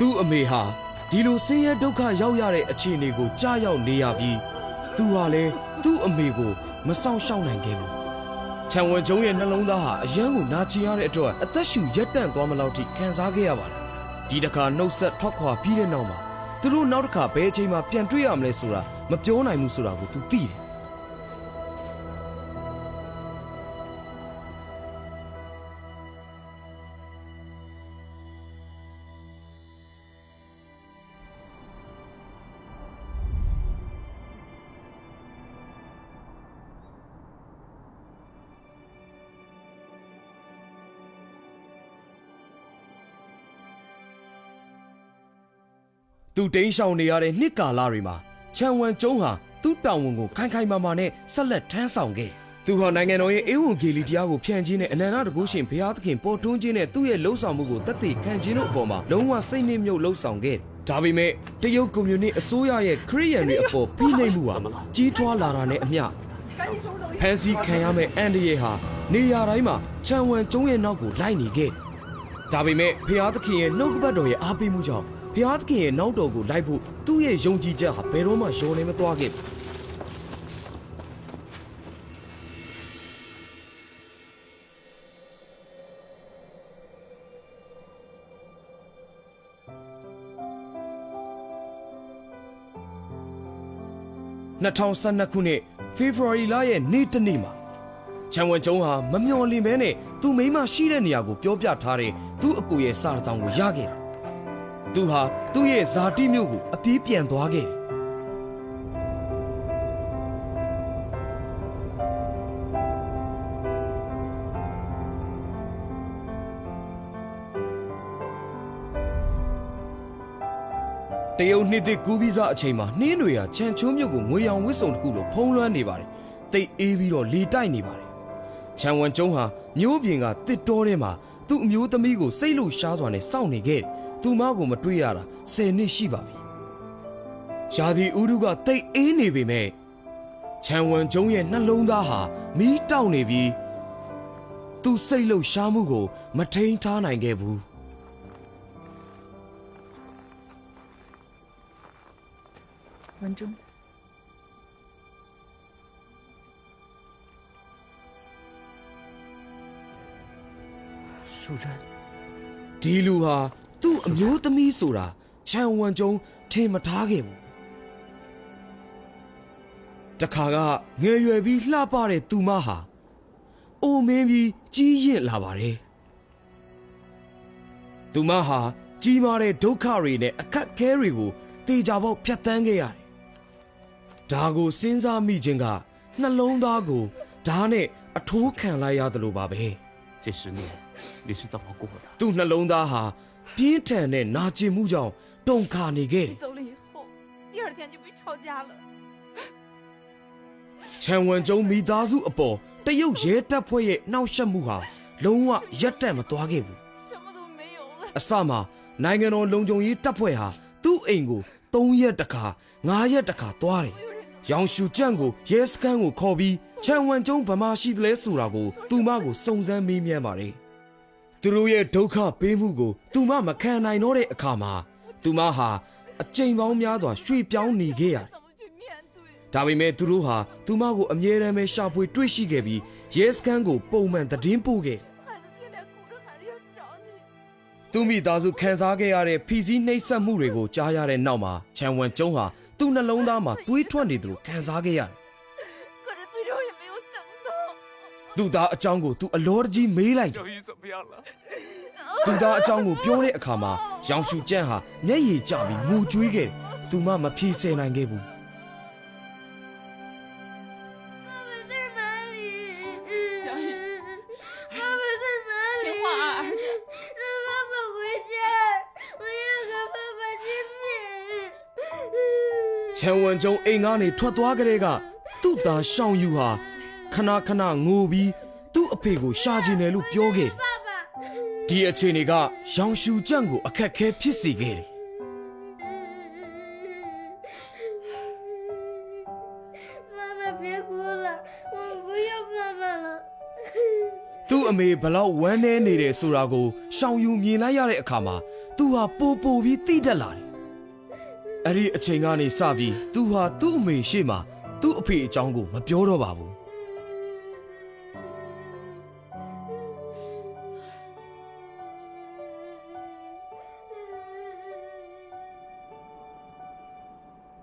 သူ့အမေဟာဒီလိုဆင်းရဲဒုက္ခရောက်ရတဲ့အခြေအနေကိုကြားရောက်နေရပြီးသူဟာလည်းသူ့အမေကိုမဆောင်ရှောက်နိုင်ခဲ့ဘူးချန်ဝမ်ကျုံရဲ့နှလုံးသားဟာအယမ်းကိုနာကျင်ရတဲ့အတွက်အသက်ရှူရပ်တန့်သွားမလောက်ထိခံစားခဲ့ရပါတယ်ဒီတစ်ခါနှုတ်ဆက်ထွက်ခွာပြီးတဲ့နောက်မှာသူတို့နောက်တစ်ခါဘယ်အချိန်မှပြန်တွေ့ရမလဲဆိုတာမပြောနိုင်ဘူးဆိုတာကိုသူသိတယ် 妈， သူတိန်းရှောင်နေရတဲ့နှစ်ကာလတွေမှာချန်ဝမ်ကျုံဟာသူ့တောင်ဝန်ကိုခိုင်ခိုင်မာမာနဲ့ဆက်လက်ထမ်းဆောင်ခဲ့သူဟာနိုင်ငံတော်ရဲ့အေဝံဂေလိတရားကိုဖြန့်ခြင်းနဲ့အနန္တတကုရှင်ဘုရားသခင်ပေါ်ထွန်းခြင်းနဲ့သူ့ရဲ့လှုပ်ဆောင်မှုကိုတသက်ခံခြင်းတို့အပေါ်မှာလုံးဝစိတ်နှိမ့်မြုပ်လှုပ်ဆောင်ခဲ့ဒါပေမဲ့တရုတ်ကွန်မြူနစ်အစိုးရရဲ့ခရစ်ယာန်တွေအပေါ်ဖိနှိပ်မှုဟာကြီးထွားလာတာနဲ့အမျှဖန်စီခံရမယ့်အန်ဒီယေဟာနေရာတိုင်းမှာချန်ဝမ်ကျုံရဲ့နောက်ကိုလိုက်နေခဲ့ဒါပေမဲ့ဘုရားသခင်ရဲ့နှုတ်ကပတ်တော်ရဲ့အားပေးမှုကြောင့်ဘုရားသခင်ရဲ့နောက်တော်ကိုလိုက်ဖို့သူ့ရဲ့ယုံကြည်ချက်ဟာဘယ်တော့မှလျော့နေမသွားခဲ့ဘူး2012ခုနှစ်ဖေဖော်ဝါရီလရဲ့နေ့တစ်နေ့မှာချန်ဝမ်ကျုံဟာမမျှော်လင့်ဘဲနဲ့သူ့မိန်းမရှိတဲ့နေရာကိုပြောပြထားတဲ့သူ့အကိုရဲ့စာဆောင်ကိုရခဲ့တယ်။သူဟာသူ့ရဲ့ဇာတိမြို့ကိုအပြေးပြန်သွားခဲ့တယ်တရုတ်နှစ်သစ်ကူးပြီးစားအချိန်မှာနှင်းတွေဟာချန်ချုံးမြို့ကိုငွေရောင်ဝစ်စုံတစ်ခုလိုဖုံးလွှမ်းနေပါတယ်။တိတ်အေးပြီးတော့လေတိုက်နေပါတယ်။ချန်ဝမ်ကျုံဟာမြို့ပြင်ကတစ်တော်ထဲမှာသူ့အမျိုးသမီးကိုစိတ်လို့ရှားစွာနဲ့စောင့်နေခဲ့တယ်။သူမကိုမတွေ့ရတာ10နှစ်ရှိပါပြီ။ရာသီဥတုကတိတ်အေးနေပေမဲ့ချန်ဝမ်ကျုံရဲ့နှလုံးသားဟာမီးတောက်နေပြီးသူ့စိတ်လို့ရှားမှုကိုမထိန်ထားနိုင်ခဲ့ဘူး။文中，淑珍，ဒီလူဟာသူ့အမျိုးသမီးဆိုတာချန်ဝမ်ကျုံထင်မထားခဲ့ဘူးတခါကငယ်ရွယ်ပြီးလှပတဲ့သူမဟာအိုမင်းပြီးကြီးရင့်လာပါတယ်သူမဟာကြီးမားတဲ့ဒုက္ခတွေနဲ့အခက်အခဲတွေကိုတေချာပေါက်ဖြတ်သန်းခဲ့ရတယ်ဒါကိုစဉ်းစားမိခြင်းကနှလုံးသားကိုဓာတ်နဲ့အထိုးခံလိုက်ရတယ်လို့ပါပဲ这10年你是怎么过的သူ့နှလုံးသားဟာပြင်းထန်တဲ့နာကျင်မှုကြောင့်တုန်ခါနေခဲ့တယ်走了以后第2天就被抄家了ချန်ဝမ်ကျုံမိသားစုအပေါ်တရုတ်ရဲတပ်ဖွဲ့ရဲ့နှောက်ယှက်မှုဟာလုံးဝရပ်တန့်မသွားခဲ့ဘူးအစမှာနိုင်ငံတော်လုံခြုံရေးတပ်ဖွဲ့ဟာသူ့အိမ်ကို3ရက်တခါ5ရက်တခါသွားတယ်ရောင်ရှူကြန့်ကိုရဲစခန်းကိုခေါ်ပြီးချန်ဝမ်ကျုံဗမာရှိသလဲဆိုတာကိုသူမကိုစုံစမ်းမေးမြန်းပါတယ်သူတို့ရဲ့ဒုက္ခပေးမှုကိုသူမမခံနိုင်တော့တဲ့အခါမှာသူမဟာအကြိမ်ပေါင်းများစွာရွှေ့ပြောင်းနေခဲ့ရတယ်ဒါပေမဲ့သူတို့ဟာသူမကိုအမြဲတမ်းပဲရှာဖွေတွေ့ရှိခဲ့ပြီးရဲစခန်းကိုပုံမှန်သတင်းပို့ခဲ့သူမိသားစုခံစားခဲ့ရတဲ့ဖီစီးနှိပ်စက်မှုတွေကိုကြားရတဲ့နောက်မှာချန်ဝမ်ကျုံဟာသူ့နှလုံးသားမှာသွေးထွက်နေသလိုခံစားခဲ့ရတယ်သူသားအကြောင်းကိုသူအလောတကြီးမေးလိုက်သူသားအကြောင်းကိုပြောတဲ့အခါမှာရောင်ရှူကျန့်ဟာမျက်ရည်ကျပြီးငိုကြွေးခဲ့တယ်သူမမဖြေဆယ်နိုင်ခဲ့ဘူးချန်ဝမ်ကျုံအိမ်ကနေထွက်သွားကြတဲ့ကသူ့သားရှောင်းယူဟာခဏခဏငိုပြီးသူ့အဖေကိုရှာချင်တယ်လို့ပြောခဲ့ဒီအခြေအနေကရောင်ရှူကြန့်ကိုအခက်ခဲဖြစ်စေခဲ့တယ်သူ့အမေဘလောက်ဝမ်းနည်းနေတယ်ဆိုတာကိုရှောင်းယူမြင်လိုက်ရတဲ့အခါမှာသူဟာပိုပြီးသိတတ်လာတယ်အဲ့ဒီအချိန်ကနေစပြီးသူဟာသူ့အမေရှေ့မှာသူ့အဖေအကြောင်းကိုမပြောတော့ပါဘူး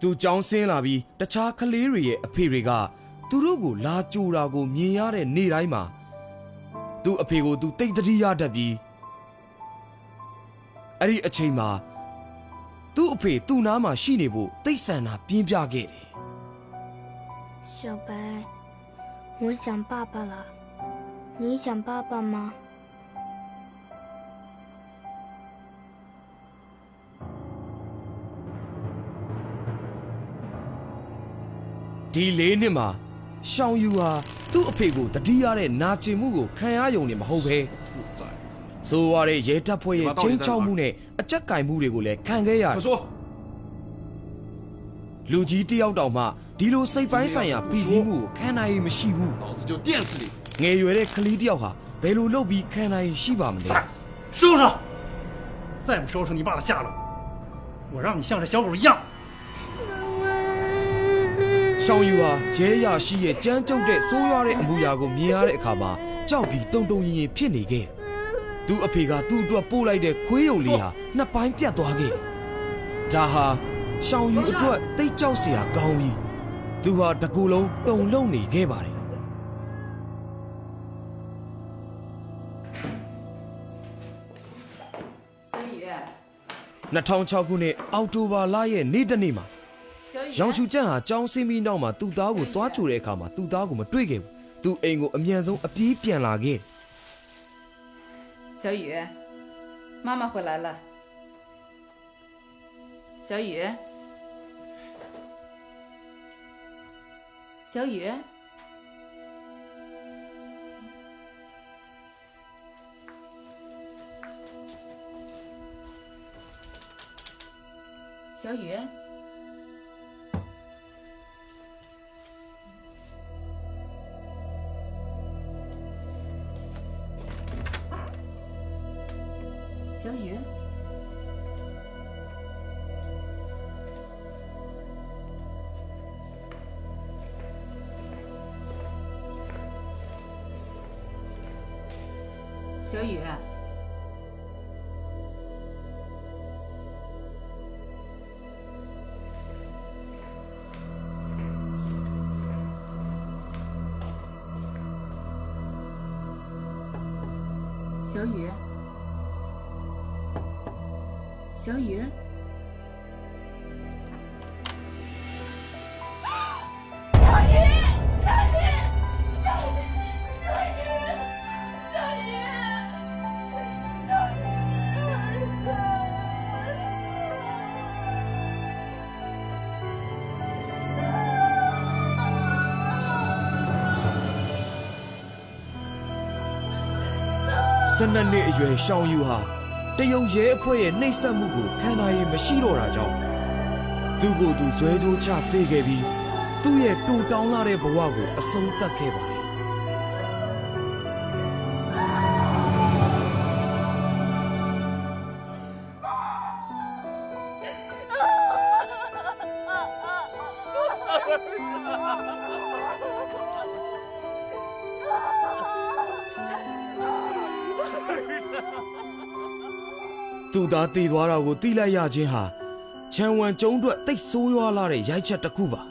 သူကြောင်းဆင်းလာပြီးတခြားကလေးတွေရဲ့အဖေတွေကသူတို့ကိုလာကြိုတာကိုမြင်ရတဲ့နေ့တိုင်းမှာသူ့အဖေကိုသူတိတ်တတိယတတ်ပြီးအဲ့ဒီအချိန်မှာသူ့အဖေသူ့နားမှာရှိနေဖို့တိတ်ဆန်တာပြင်းပြခဲ့တယ်小白我想爸爸了你想爸爸吗ဒီ၄နှစ်မှာရှောင်းယူဟာသူ့အဖေကိုတတိယတဲ့နာကျင်မှုကိုခံရယုံနေမဟုတ်ပဲဆိုရတဲ့ရဲတပ်ဖွဲ့ရဲ့ချင်းချောက်မှုနဲ့အကြက်ကင်မှုတွေကိုလည်းခံခဲ့ရတယ်လူကြီးတယောက်တောင်မှဒီလိုစိတ်ပိုင်းဆိုင်ရာပြည်စည်းမှုကိုခံနိုင်မရှိဘူးငယ်ရွယ်တဲ့ကလေးတယောက်ဟာဘယ်လိုလုပ်ပြီးခံနိုင်ရှိပါမလဲ收上再不收拾你爸的下落我让你像这小狗一样ရှောင်းယူဟာရဲရရှိရဲ့ကြမ်းကြုတ်တဲ့ဆိုးရွားတဲ့အမူအရာကိုမြင်ရတဲ့အခါမှာကြောက်ပြီးတုန်တုန်ရင်ရင်ဖြစ်နေခဲ့သူ့အဖေကသူ့အတွက်ပို့လိုက်တဲ့ခွေးရုံလေးဟာနှစ်ပိုင်းပြတ်သွားခဲ့ဒါဟာရှောင်းယူအတွက်တိတ်ကြောက်စရာကောင်းပြီးသူဟာတကူလုံးတုန်လှုပ်နေခဲ့ပါတယ်2006ခုနှစ်အောက်တိုဘာလရဲ့နေ့တစ်နေ့မှာရောင်ချူကျန့်ဟာကြောင်းစင်းပြီးနောက်မှာသူ့သားကိုတွားကြိုတဲ့အခါမှာသူ့သားကိုမတွေ့ခဲ့ဘူးသူ့အိမ်ကိုအမြန်ဆုံးအပြေးပြန်လာခဲ့小雨，妈妈回来了。小雨，小雨，小雨。小雨，小雨，小雨。小雨，小雨，小雨，小雨，12နှစ်အရွယ်ရှောင်းယူဟာတရုတ်ရဲအဖွဲ့ရဲ့နှိပ်စက်မှုကိုခံနိုင်ရမရှိတော့တာကြောင့်သူ့ကိုယ်သူဇွဲကြိုးချသိခဲ့ပြီးသူ့ရဲ့တူတောင်းလာတဲ့ဘဝကိုအဆုံးသတ်ခဲ့ပါတယ်သူသားတည်သွားတာကိုသိလိုက်ရခြင်းဟာချန်ဝမ်ကျုံအတွက်တိတ်ဆိုးရွားလာတဲ့ရိုက်ချက်တစ်ခုပါ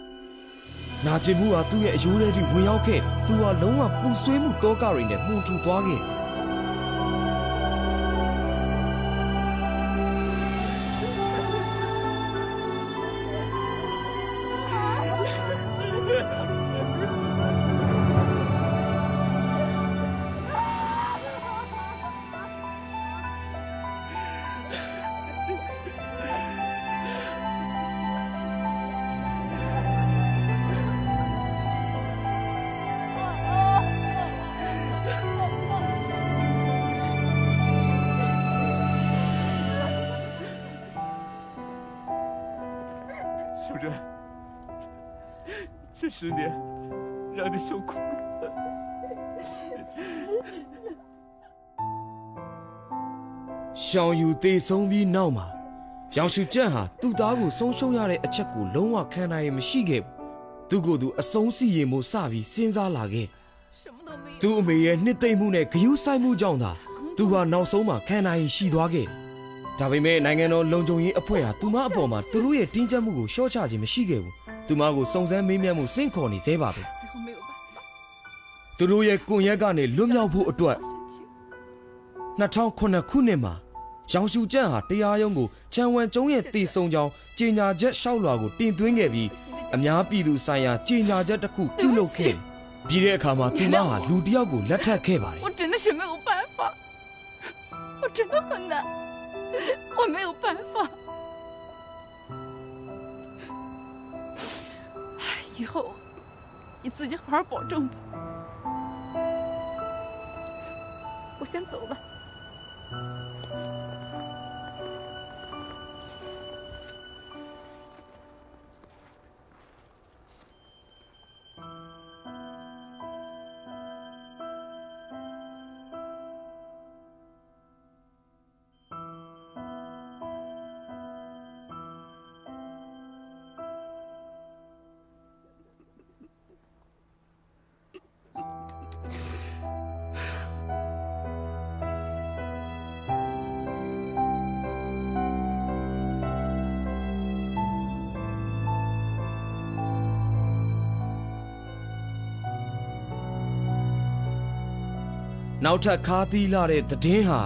နာကျင်မှုဟာသူ့ရဲ့အယိုးထဲထိဝင်ရောက်ခဲ့သူဟာလုံးဝပူဆွေးမှုတောကတွေနဲ့မှုန်ထူသွားခဲ့秀珍，这10年让你受苦了。ရှောင်းယူသေဆုံးပြီးနောက်မှာရောင်ရှူကျန့်ဟာသူ့သားကိုဆုံးရှုံးရတဲ့အချက်ကိုလုံးဝခံနိုင်ရမရှိခဲ့ဘူးသူကိုယ်သူအဆုံးစီရင်မှုစပြီးစဉ်းစားလာခဲ့သူ့အမေရဲ့နှစ်သိမ့်မှုနဲ့ဂရုစိုက်မှုကြောင့်သာသူဟာနောက်ဆုံးမှာခံနိုင်ရှိသွားခဲ့ဒါပေမဲ့နိုင်ငံတော်လုံခြုံရေးအဖွဲ့ဟာသူမအပေါ်မှာသူတို့ရဲ့တင်းကျပ်မှုကိုလျှော့ချခြင်းမရှိခဲ့ဘူးသူမကိုစုံစမ်းမေးမြန်းမှုစင့်ခေါ်နေသေးပါပဲသူတို့ရဲ့ကွန်ရက်ကနေလွတ်မြောက်ဖို့အတွက်2009ခုနှစ်မှာရောင်ရှူကျန့်ဟာတရားရုံးကိုချန်ဝမ်ကျုံရဲ့တည်ဆုံကြောင်းကြေညာချက်လျှောက်လွှာကိုတင်သွင်းခဲ့ပြီးအများပြည်သူဆိုင်ရာကြေညာချက်တစ်ခုပြုလုပ်ခဲ့ပြီးတဲ့အခါမှာသူမဟာလူတစ်ယောက်ကိုလက်ထပ်ခဲ့ပါတယ်我真的是没有办法我真的很难我没有办法以后你自己好好保重吧。我先走了。နောက်ထပ်ခါသီးလာတဲ့သတင်းဟာ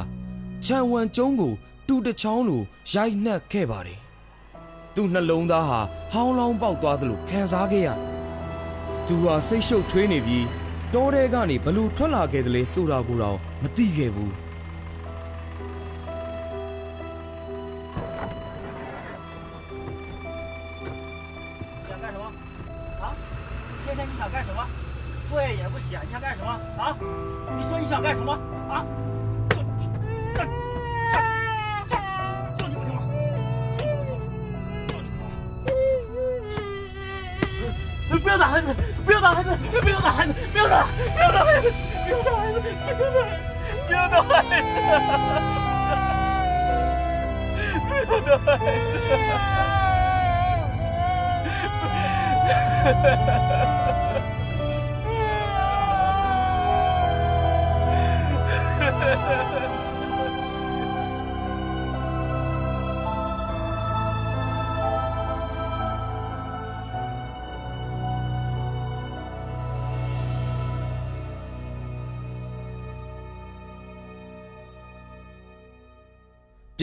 ချန်ဝမ်ကျုံးကိုတူတချောင်းလိုရိုက်နှက်ခဲ့ပါတယ်။သူ့နှလုံးသားဟာဟောင်းလောင်းပေါက်သွားသလိုခံစားခဲ့ရတယ်။သူဟာစိတ်ရှုပ်ထွေးနေပြီးတောထဲကနေဘလို့ထွက်လာခဲ့တယ်လဲဆိုတာကိုတော့မသိခဲ့ဘူး။想干什么？啊？天天你想干什么？作业也不写，你想干什么？啊？你说你想干什么？啊？就你不听话，不要打孩子！不要打孩子！不要打孩子！不要打！不要打孩子！不要打孩子！不要打孩子！不要打孩子！不要打孩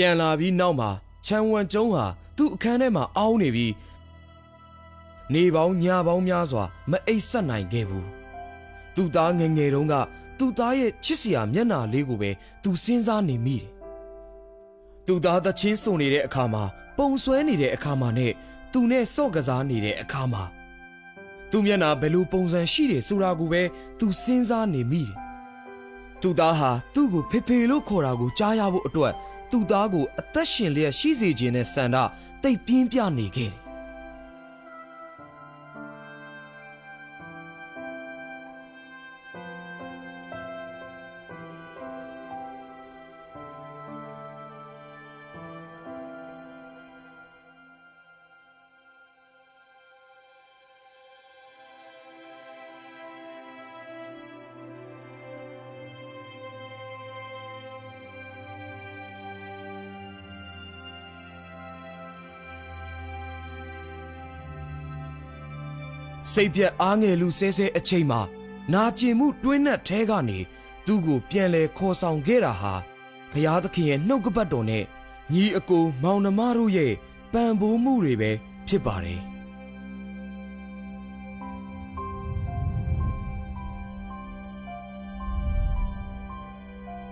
ပြန်လာပြီးနောက်မှာချန်ဝမ်ကျုံးဟာသူ့အခန်းထဲမှာအောင်းနေပြီးနေပေါင်းညပေါင်းများစွာမအိပ်ဆက်နိုင်ခဲ့ဘူးသူ့သားငယ်ငယ်တုန်းကသူ့သားရဲ့ချစ်စရာမျက်နှာလေးကိုပဲသူစဉ်းစားနေမိတယ်သူ့သားသချင်းစုံနေတဲ့အခါမှာပုံဆွဲနေတဲ့အခါမှာနဲ့သူနဲ့စော့ကစားနေတဲ့အခါမှာသူ့မျက်နှာဘယ်လိုပုံစံရှိတယ်ဆိုတာကိုပဲသူစဉ်းစားနေမိတယ်သူ့သားဟာသူ့ကိုဖေဖေလို့ခေါ်တာကိုကြားရဖို့အတွက်သူ့သားကိုအသက်ရှင်လျက်ရှိစေခြင်းနဲ့ဆန္ဒတိတ်ပြင်းပြနေခဲ့တယ်စိတ်ပြက်အားငယ်လူဆဲဆဲအချိန်မှာနာကျင်မှုတွင်းနဲ့ထဲကနေသူ့ကိုပြန်လဲခေါ်ဆောင်ခဲ့တာဟာဘုရားသခင်ရဲ့နှုတ်ကပတ်တော်နဲ့ညီအကိုမောင်နှမတို့ရဲ့ပံ့ပိုးမှုတွေပဲဖြစ်ပါတယ်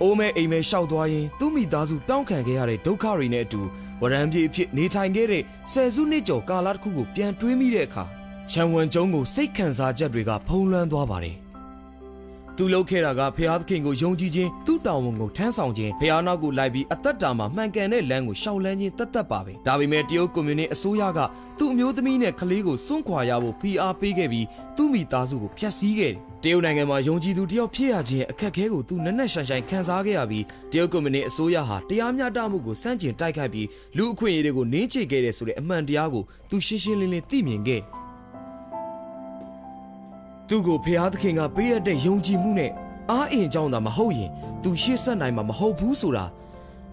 အိုးမဲအိမ်မဲရှောက်သွားရင်သူ့မိသားစုတောင်းခံခဲ့ရတဲ့ဒုက္ခတွေနဲ့အတူဝရံပြေအဖြစ်နေထိုင်ခဲ့တဲ့ဆယ်စုနှစ်ကျော်ကာလတစ်ခုကိုပြန်တွေးမိတဲ့အခါချန်ဝမ်ကျုံးကိုစိတ်ခံစားချက်တွေကဖုံးလွှမ်းသွားပါတယ်။သူလုပ်ခဲ့တာကဖျားသခင်ကိုယုံကြည်ခြင်းသူ့တောင်းဝန်ကိုထမ်းဆောင်ခြင်းဖျားနောက်ကိုလိုက်ပြီးအသက်တာမှာမှန်ကန်တဲ့လမ်းကိုရှောက်လန်းခြင်းတသက်ပါပဲ။ဒါပေမဲ့တရုတ်ကွန်မြူနစ်အစိုးရကသူ့အမျိုးသမီးနဲ့ကလေးကိုစွန့်ခွာရဖို့ဖိအားပေးခဲ့ပြီးသူ့မိသားစုကိုဖျက်ဆီးခဲ့တယ်။တရုတ်နိုင်ငံမှာယုံကြည်သူတယောက်ဖြစ်ရခြင်းရဲ့အခက်အခဲကိုသူနက်နက်ရှိုင်ရှိုင်ခံစားခဲ့ရပြီးတရုတ်ကွန်မြူနစ်အစိုးရဟာတရားမျှတမှုကိုစန့်ကျင်တိုက်ခိုက်ပြီးလူအခွင့်အရေးတွေကိုနင်းချေခဲ့တယ်ဆိုတဲ့အမှန်တရားကိုသူရှင်းရှင်းလင်းလင်းသိမြင်ခဲ့သူကိုဖျားသခင်ကပေးရတဲ့ယုံကြည်မှုနဲ့အားအင်ကြောင့်သာမဟုတ်ရင်သူရှေ့ဆက်နိုင်မှာမဟုတ်ဘူးဆိုတာ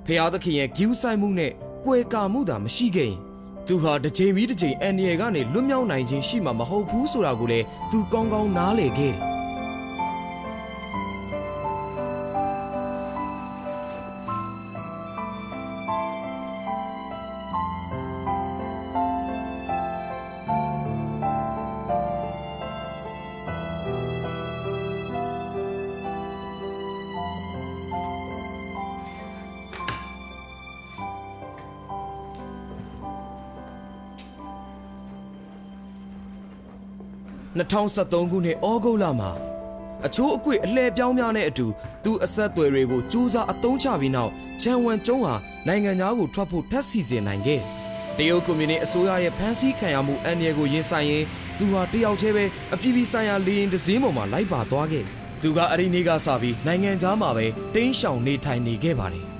ဖျားသခင်ရဲ့ဂရုစိုက်မှုနဲ့ကွယ်ကာမှုသာမရှိခဲ့ရင်သူဟာတစ်ချိန်ပြီးတစ်ချိန်အန်ဒီရယ်ကနေလွတ်မြောက်နိုင်ခြင်းရှိမှာမဟုတ်ဘူးဆိုတာကိုလည်းသူကောင်းကောင်းနားလည်ခဲ့တယ် 2013ခုနှစ်ဩဂုတ်လမှာအချိုးအကွေ့အလှည့်ပြောင်းများနဲ့အတူသူအဆက်အသွယ်တွေကိုစူးစမ်းအသုံးချပြီးနောက်ချန်ဝမ်ကျုံးဟာနိုင်ငံသားကိုထွက်ဖို့ထပ်စီစဉ်နိုင်ခဲ့တယ်။တရုတ်ကွန်မြူနစ်အစိုးရရဲ့ဖမ်းဆီးခံရမှုအန္တရာယ်ကိုရင်ဆိုင်ရင်သူဟာတယောက်တည်းပဲအပြည်ပြည်ဆိုင်ရာလေယာဉ်တစ်စင်းပေါ်မှာလိုက်ပါသွားခဲ့တယ်။သူကအဲ့ဒီနေ့ကစပြီးနိုင်ငံသားမှာပဲတင်းရှောင်နေထိုင်နေခဲ့ပါတယ်။